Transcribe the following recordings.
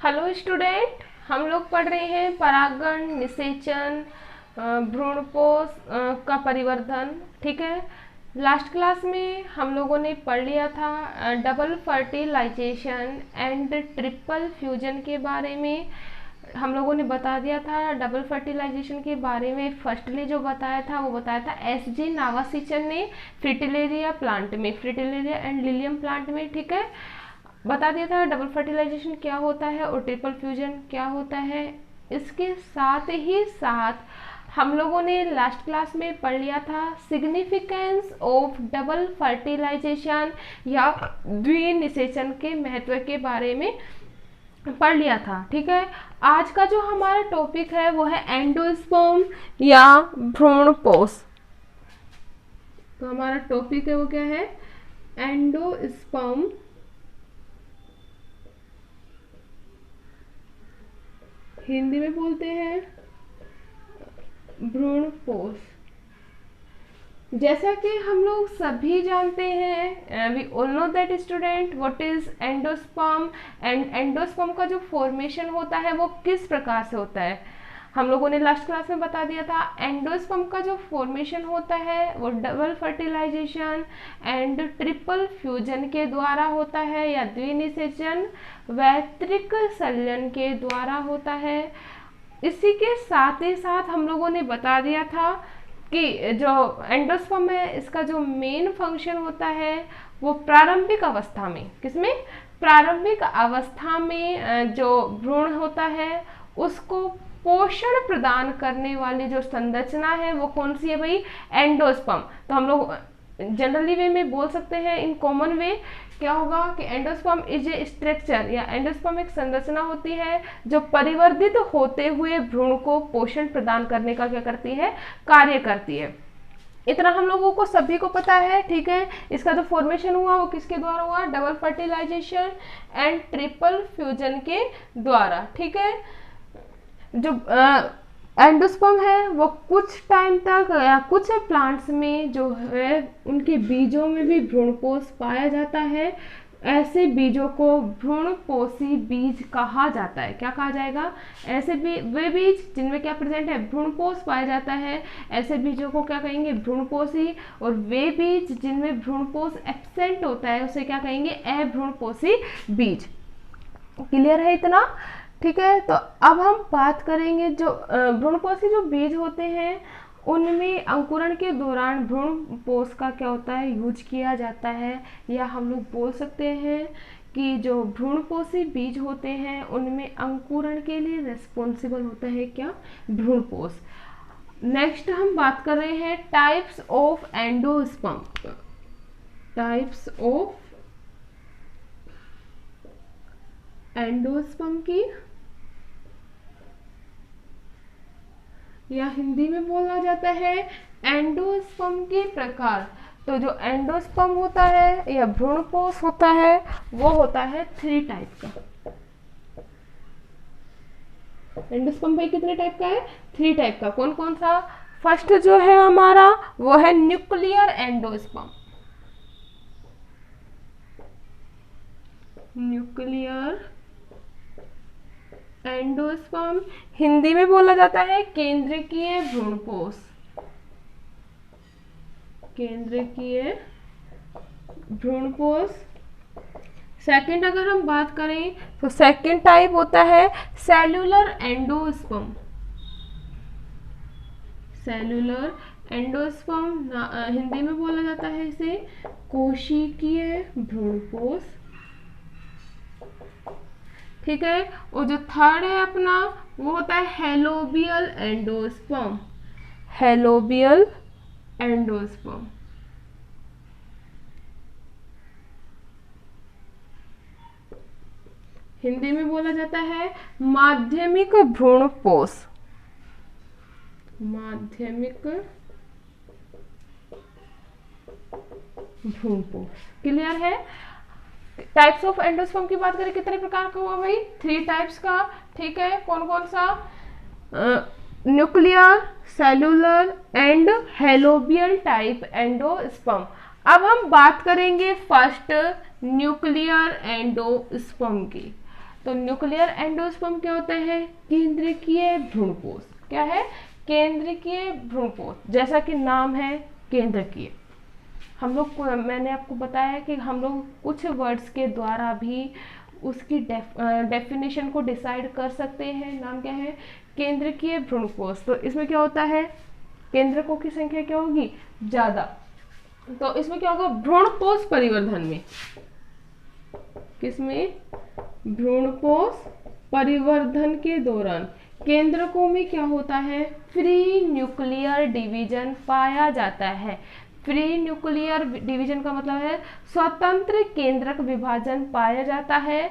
Hello student, हम लोग पढ़ रहे हैं परागण, निषेचन, भ्रूणपोष का परिवर्धन। ठीक है। लास्ट क्लास में हम लोगों ने पढ़ लिया था double fertilisation and triple fusion के बारे में। हम लोगों ने बता दिया था डबल फर्टिलाइजेशन के बारे में। फर्स्टली जो बताया था वो बताया था एस.जी. नावासिचन ने फ्रिटिलेरिया प्लांट में, फ्रिटिलेरिया एंड लिलियम प्लांट में। ठीक है, बता दिया था डबल फर्टिलाइजेशन क्या होता है और ट्रिपल फ्यूजन क्या होता है। इसके साथ ही साथ हम लोगों ने लास्ट क्लास में पढ़ लिया था सिग्निफिकेंस ऑफ डबल फर्टिलाइजेशन या द्विनिषेचन के महत्व के बारे में पढ़ लिया था। ठीक है, आज का जो हमारा टॉपिक है वो है एंडोस्पर्म या भ्रूणपोष। तो हमारा टॉपिक है वो क्या है, एंडोस्पर्म हिंदी में बोलते हैं भ्रूणपोष। जैसा कि हम लोग सभी जानते हैं, we all know that student what is endosperm. And endosperm का जो फॉर्मेशन होता है वो किस प्रकार से होता है, हम लोगों ने लास्ट क्लास में बता दिया था। एंडोस्पर्म का जो फॉर्मेशन होता है वो double fertilisation and triple fusion के द्वारा होता है या द्विनिषेचन वैतरिक संलयन के द्वारा होता है। इसी के साथ ही साथ हम लोगों ने बता दिया था कि जो एंडोस्पर्म है इसका जो मेन फंक्शन होता है वो प्रारंभिक अवस्था में, किसमें, प्रारंभिक अवस्था में जो भ्रूण होता है उसको पोषण प्रदान करने वाली जो संरचना है वो कौन सी है भाई, एंडोस्पर्म। तो हम लोग जनरली वे में बोल सकते हैं, इन कॉमन वे क्या होगा कि एंडोस्पर्म इज ए स्ट्रक्चर या एंडोस्पर्म एक संरचना होती है जो परिवर्धित होते हुए भ्रूण को पोषण प्रदान करने का क्या करती है, कार्य करती है। इतना हम लोगों को सभी को पता है। ठीक है, इसका जो फॉर्मेशन हुआ वो किसके द्वारा हुआ, double fertilisation and triple fusion के द्वारा। ठीक है, जो एंडोस्पर्म है वो कुछ टाइम तक या कुछ प्लांट्स में जो है उनके बीजों में भी भ्रूणपोष पाया जाता है। ऐसे बीजों को भ्रूणपोषी बीज कहा जाता है। क्या कहा जाएगा, ऐसे भी वे बीज जिनमें क्या प्रेजेंट है, भ्रूणपोष पाया जाता है, ऐसे बीजों को क्या कहेंगे, भ्रूणपोषी। और वे बीज जिनमें भ्रूणपोष एब्सेंट होता है उसे क्या कहेंगे, अभ्रूणपोषी बीज। क्लियर है इतना। ठीक है, तो अब हम बात करेंगे जो भ्रूणपोषी जो बीज होते हैं उनमें अंकुरण के दौरान भ्रूणपोष का क्या होता है, यूज किया जाता है। या हम लोग बोल सकते हैं कि जो भ्रूणपोषी बीज होते हैं उनमें अंकुरण के लिए रिस्पॉन्सिबल होता है क्या, भ्रूणपोष। नेक्स्ट हम बात कर रहे हैं types of endosperm. Types of endosperm की या हिंदी में बोला जाता है एंडोस्पर्म के प्रकार। तो जो एंडोस्पर्म होता है या भ्रूणपोष होता है वो होता है 3 टाइप का। एंडोस्पर्म भाई कितने टाइप का है, 3 टाइप का। कौन कौन सा, फर्स्ट जो है हमारा वो है nuclear endosperm. Nuclear endosperm Hindi में बोला जाता है केंद्रकीय भ्रूणपोष। केंद्रकीय भ्रूणपोष। सेकंड अगर हम बात करें तो सेकंड टाइप होता है cellular endosperm. Cellular endosperm Hindi में बोला जाता है इसे कोशिकीय भ्रूणपोष। ठीक है, और जो थर्ड है अपना वो होता है helobial endosperm. Helobial endosperm. Hindi में बोला जाता है माध्यमिक भ्रूणपोष। माध्यमिक भ्रूणपोष। क्लियर है। टाइप्स ऑफ एंडोस्पर्म की बात करें कितने प्रकार का हुआ भाई, 3 टाइप्स का। ठीक है, कौन कौन सा, nuclear, cellular and helobial type endosperm. अब हम बात करेंगे फर्स्ट न्यूक्लियर एंडोस्पर्म की। तो न्यूक्लियर एंडोस्पर्म क्या होता है? केंद्रकीय भ्रूणपोष। क्या है? केंद्रकीय भ्रूणपोष, जैसा कि नाम है केंद्रकीय। हम लोग मैंने आपको बताया कि हम लोग कुछ वर्ड्स के द्वारा भी उसकी डेफिनेशन को डिसाइड कर सकते हैं। नाम क्या है? केंद्रकीय भ्रूणपोष। तो इसमें क्या होता है? केंद्रकों की संख्या क्या होगी? ज्यादा। तो इसमें क्या होगा? भ्रूणपोष परिवर्धन में, किसमें? भ्रूणपोष परिवर्धन के दौरान केंद्रकों में क्या होता है? फ्री न्यूक्लियर डिवीजन पाया जाता है। फ्री न्यूक्लियर डिवीजन का मतलब है स्वतंत्र केंद्रक विभाजन पाया जाता है।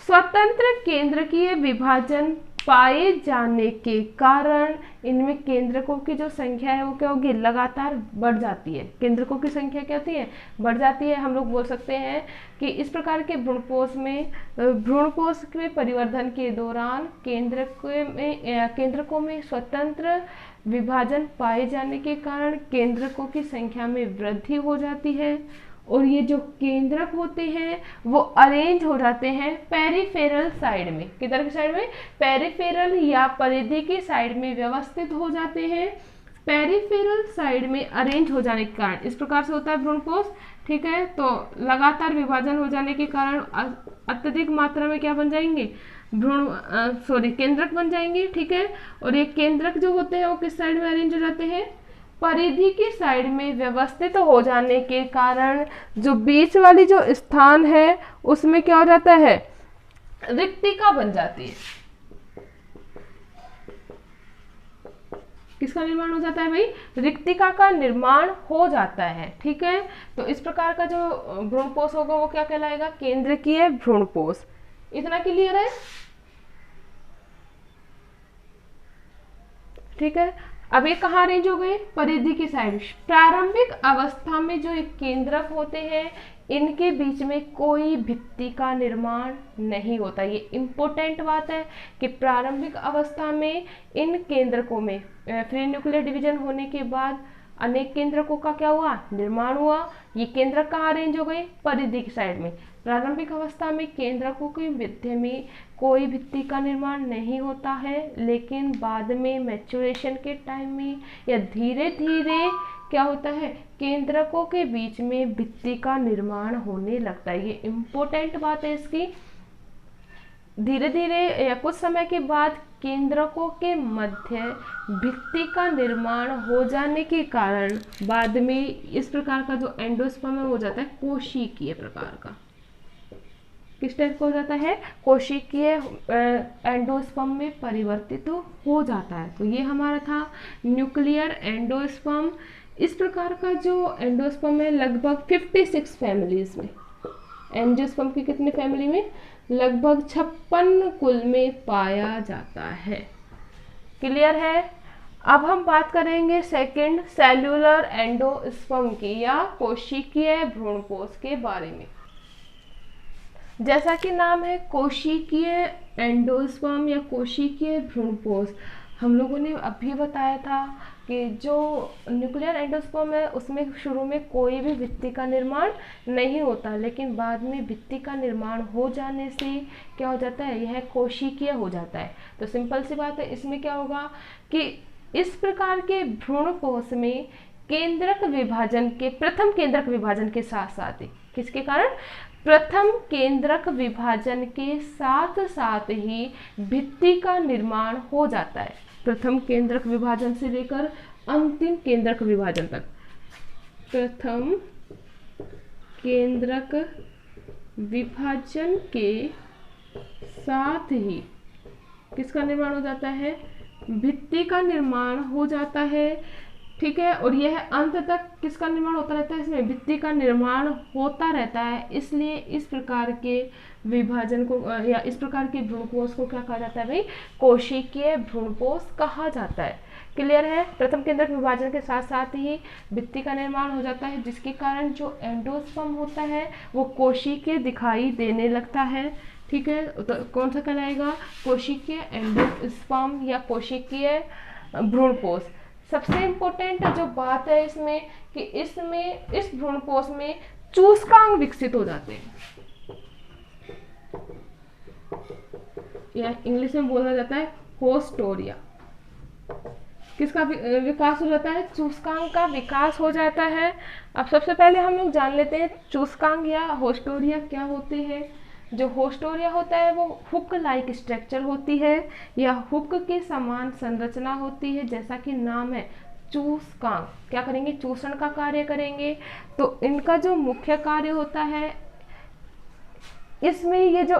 स्वतंत्र केंद्रकीय विभाजन पाए जाने के कारण इनमें केंद्रकों की जो संख्या है वो क्या होगी? लगातार बढ़ जाती है। केंद्रकों की संख्या क्या होती है? बढ़ जाती है। हम लोग बोल सकते हैं कि इस प्रकार के भ्रूणपोष में परिवर्धन के दौरान केंद्रकों में स्वतंत्र विभाजन पाए जाने के कारण केंद्रकों की संख्या में वृद्धि हो जाती है और ये जो केंद्रक होते हैं वो अरेंज हो जाते हैं पेरिफेरल साइड में। किधर की साइड में? पेरिफेरल या परिधि की साइड में व्यवस्थित हो जाते हैं। पेरिफेरल साइड में अरेंज हो जाने के कारण इस प्रकार से होता है भ्रूणपोष। ठीक है, तो लगातार विभाजन हो जाने के कारण अत्यधिक मात्रा में क्या बन जाएंगे? केंद्रक बन जाएंगे। ठीक है, और ये केंद्रक जो होते हैं वो किस साइड में अरेंज हो जाते हैं? परिधि की साइड में व्यवस्थित हो जाने के कारण जो बीच वाली जो स्थान है उसमें क्या हो जाता है? रिक्तिका बन जाती है। किसका निर्माण हो जाता है भाई? रिक्तिका का निर्माण हो जाता है। ठीक है, तो इस प्रकार का जो भ्रूणपोष होगा वो क्या कहलाएगा? केंद्रकीय भ्रूणपोष। इतना क्लियर है? ठीक है, अब ये कहाँ अरेंज हो गए? परिधि की साइड। प्रारंभिक अवस्था में जो एक केंद्रक होते हैं इनके बीच में कोई भित्ति का निर्माण नहीं होता। ये इंपॉर्टेंट बात है कि प्रारंभिक अवस्था में इन केंद्रकों में फ्री न्यूक्लियर डिवीजन होने के बाद अनेक केंद्रकों का क्या हुआ? निर्माण हुआ। ये केंद्रक कहाँ अरेंज हो गए? परिधि की साइड में। प्रारंभिक अवस्था में केंद्रकों के मध्य में कोई भित्ति का निर्माण नहीं होता है, लेकिन बाद में मैच्योरेशन के टाइम में या धीरे धीरे क्या होता है? केंद्रकों के बीच में भित्ति का निर्माण होने लगता है। ये इम्पोर्टेंट बात है इसकी। धीरे धीरे या कुछ समय के बाद केंद्रकों के मध्य भित्ति का निर्माण हो जाने के कारण बाद में इस प्रकार का जो एंडोस्पर्म हो जाता है कोशिकीय प्रकार का। किस टाइप का हो जाता है? कोशिकीय एंडोस्पर्म में परिवर्तित हो जाता है। तो ये हमारा था न्यूक्लियर एंडोस्पर्म। इस प्रकार का जो एंडोस्पर्म है लगभग 56 फैमिलीज में, एंजियोस्पर्म की कितनी फैमिली में? लगभग 56 कुल में पाया जाता है। क्लियर है? अब हम बात करेंगे सेकंड सेल्यूलर एंडोस्पर्म की या कोशिकीय भ्रूणपोष के बारे में। जैसा कि नाम है कोशिकीय एंडोस्पर्म या कोशिकीय भ्रूणपोष, हम लोगों ने अभी बताया था कि जो न्यूक्लियर एंडोस्पर्म है उसमें शुरू में कोई भी भित्ति का निर्माण नहीं होता, लेकिन बाद में भित्ति का निर्माण हो जाने से क्या हो जाता है? यह कोशिकीय हो जाता है। तो सिंपल सी बात है, इसमें क्या होगा कि इस प्रकार के भ्रूणपोष में केंद्रक विभाजन के प्रथम केंद्रक विभाजन के साथ साथ ही किसके कारण? प्रथम केंद्रक विभाजन के साथ साथ ही भित्ति का निर्माण हो जाता है। प्रथम केंद्रक विभाजन से लेकर अंतिम केंद्रक विभाजन तक प्रथम केंद्रक विभाजन के साथ ही किसका निर्माण हो जाता है? भित्ति का निर्माण हो जाता है। ठीक है, और यह अंत तक किसका निर्माण होता रहता है? इसमें भित्ति का निर्माण होता रहता है। इसलिए इस प्रकार के विभाजन को या इस प्रकार के भ्रूणपोष को क्या कहा जाता है भाई? कोशिकीय भ्रूणपोष कहा जाता है। क्लियर है? प्रथम केंद्रक विभाजन के साथ साथ ही भित्ति का निर्माण हो जाता है, जिसके कारण जो एंडोस्पर्म होता है वो कोशिकीय दिखाई देने लगता है। ठीक है, तो कौन सा कहलाएगा? कोशिकीय एंडोस्पर्म या कोशिकीय भ्रूणपोष। सबसे इम्पोर्टेंट जो बात है इसमें कि इस भ्रूणपोष में चूसकांग विकसित हो जाते हैं। या इंग्लिश में बोला जाता है होस्टोरिया। किसका विकास हो जाता है? चूसकांक का विकास हो जाता है। अब सबसे पहले हम लोग जान लेते हैं चूसकांक या होस्टोरिया क्या होते हैं। जो होस्टोरिया होता है वो हुक लाइक स्ट्रक्चर होती है या हुक के समान संरचना होती है, जैसा कि नाम है चूसकांक। क्या करेंगे? चूषण का कार्य करेंगे। तो इनका जो मुख्य कार्य होता है, इसमें ये जो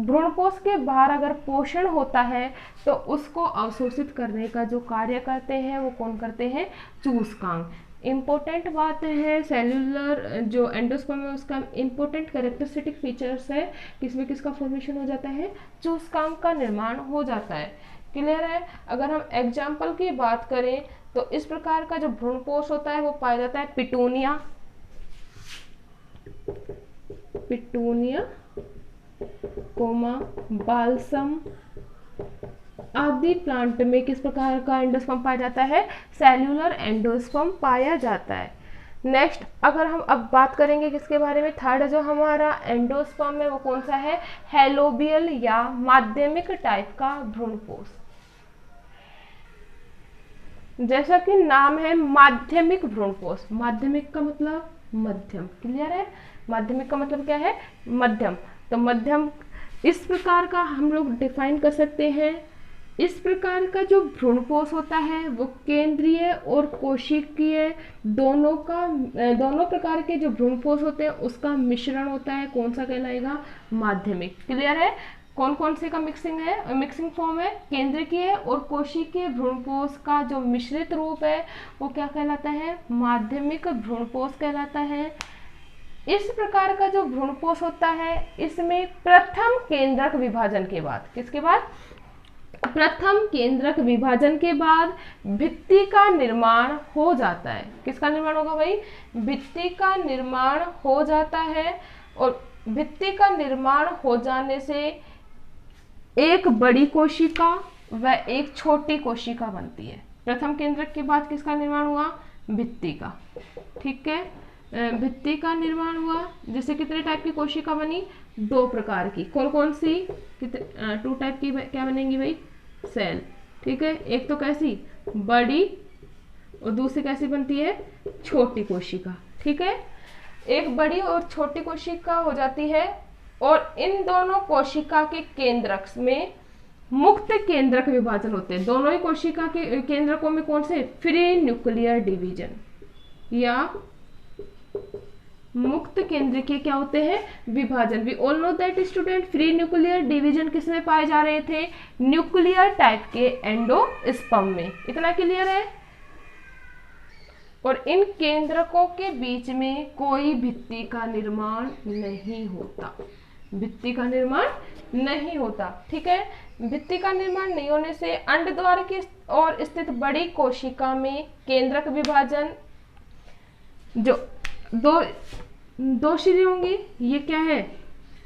भ्रूणपोष के बाहर अगर पोषण होता है तो उसको अवशोषित करने का जो कार्य करते हैं वो कौन करते हैं? चूसकांक। इम्पोर्टेंट बात है सेल्यूलर जो एंडोस्पर्म है उसका इम्पोर्टेंट कैरेक्टरिस्टिक फीचर्स है, किसमें किसका फॉर्मेशन हो जाता है? चूसकांक का निर्माण हो जाता है। क्लियर है? अगर हम एग्जाम्पल की बात करें तो इस प्रकार का जो भ्रूणपोष होता है वो पाया जाता है पिटूनिया, कोमा बालसम आदि प्लांट में किस प्रकार का एंडोस्पर्म पाया जाता है? सेल्यूलर एंडोस्पर्म पाया जाता है। नेक्स्ट अगर हम अब बात करेंगे किसके बारे में? थर्ड जो हमारा एंडोस्पर्म है वो कौन सा है? हेलोबियल या माध्यमिक टाइप का भ्रूणपोष। जैसा कि नाम है माध्यमिक भ्रूणपोष, माध्यमिक का मतलब मध्यम। क्लियर है? माध्यमिक का मतलब क्या है? मध्यम। तो मध्यम इस प्रकार का हम लोग डिफाइन कर सकते हैं। इस प्रकार का जो भ्रूणपोष होता है वो केंद्रीय और कोशिकीय दोनों प्रकार के जो भ्रूणपोष होते हैं उसका मिश्रण होता है। कौन सा कहलाएगा? माध्यमिक। क्लियर है? कौन कौन से का मिक्सिंग फॉर्म है? केंद्रीय और कोशिकीय भ्रूणपोष का जो मिश्रित रूप है वो क्या कहलाता है? माध्यमिक भ्रूणपोष कहलाता है। इस प्रकार का जो भ्रूणपोष होता है इसमें प्रथम केंद्रक विभाजन के बाद, किसके बाद? प्रथम केंद्रक विभाजन के बाद भित्ति का निर्माण हो जाता है। किसका निर्माण होगा भाई? भित्ति का निर्माण हो जाता है। और भित्ति का निर्माण हो जाने से एक बड़ी कोशिका व एक छोटी कोशिका बनती है। प्रथम केंद्रक के बाद किसका निर्माण हुआ? भित्ति का। ठीक है, भित्ति का निर्माण हुआ। जैसे कितने टाइप की कोशिका बनी? 2 प्रकार की। कौन कौन सी? 2 टाइप की क्या बनेंगी भाई? सेल। ठीक है, एक तो कैसी? बड़ी, और दूसरी कैसी बनती है? छोटी कोशिका। ठीक है, एक बड़ी और छोटी कोशिका हो जाती है और इन दोनों कोशिका के केंद्रक में मुक्त केंद्रक विभाजन होते हैं। दोनों ही कोशिका के केंद्रकों में कौन से? फ्री न्यूक्लियर डिवीजन या मुक्त केंद्र के क्या होते हैं? विभाजन। We all know that student free nuclear division किसमें पाए जा रहे थे? न्यूक्लियर टाइप के एंडोस्पर्म में। इतना क्लियर है? और इन केंद्रकों के बीच में कोई भित्ति का निर्माण नहीं होता। भित्ति का निर्माण नहीं होता। ठीक है, भित्ति का निर्माण नहीं होने से अंडद्वार की ओर स्थित बड़ी कोशिका में केंद्रक विभाजन जो दो सिरे होंगे, ये क्या है?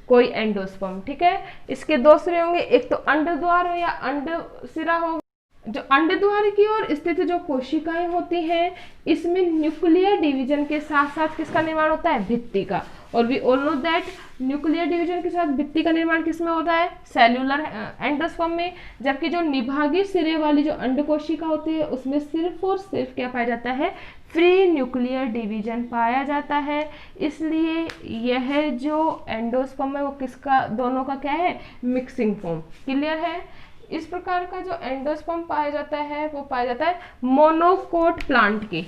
कोई एंडोस्पर्म। ठीक है, इसके 2 सिरे होंगे, एक तो अंडद्वार हो या अंडसिरा हो। जो अंडद्वार की ओर स्थित जो कोशिकाएं होती हैं इसमें न्यूक्लियर डिवीजन के साथ साथ किसका निर्माण होता है? भित्ति का। और we all know that nuclear division के साथ भित्ति का निर्माण किसमें होता है? सेल्यूलर एंडोस्पर्म में। जबकि जो निभागी सिरे वाली जो अंड कोशिका होती है उसमें सिर्फ और सिर्फ क्या पाया जाता है? फ्री न्यूक्लियर डिवीजन पाया जाता है। इसलिए यह जो एंडोस्पर्म है वो किसका? दोनों का क्या है? Mixing form. क्लियर है? इस प्रकार का जो एंडोस्पर्म पाया जाता है वो पाया जाता है मोनोकोट प्लांट के।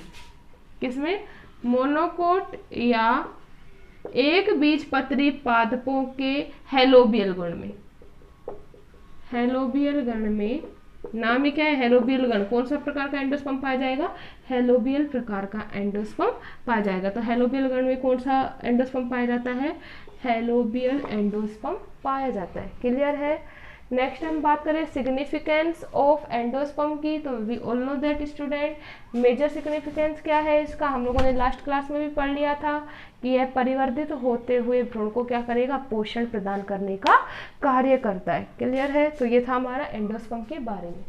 किसमें? मोनोकोट या एक बीजपत्री पादपों के हेलोबियल गण में। हेलोबियल गण में नाम ही क्या है? हेलोबियल गण। कौन सा प्रकार का एंडोस्पर्म पाया जाएगा? हेलोबियल प्रकार का एंडोस्पर्म पाया जाएगा। तो हेलोबियल गण में कौन सा एंडोस्पर्म पाया जाता है? हेलोबियल एंडोस्पर्म पाया जाता है। क्लियर है? नेक्स्ट हम बात करें सिग्निफिकेंस ऑफ एंडोस्पर्म की। तो we all know that student major significance क्या है इसका? हम लोगों ने लास्ट क्लास में भी पढ़ लिया था कि यह परिवर्धित होते हुए भ्रूण को क्या करेगा? पोषण प्रदान करने का कार्य करता है। क्लियर है? तो ये था हमारा एंडोस्पर्म के बारे में।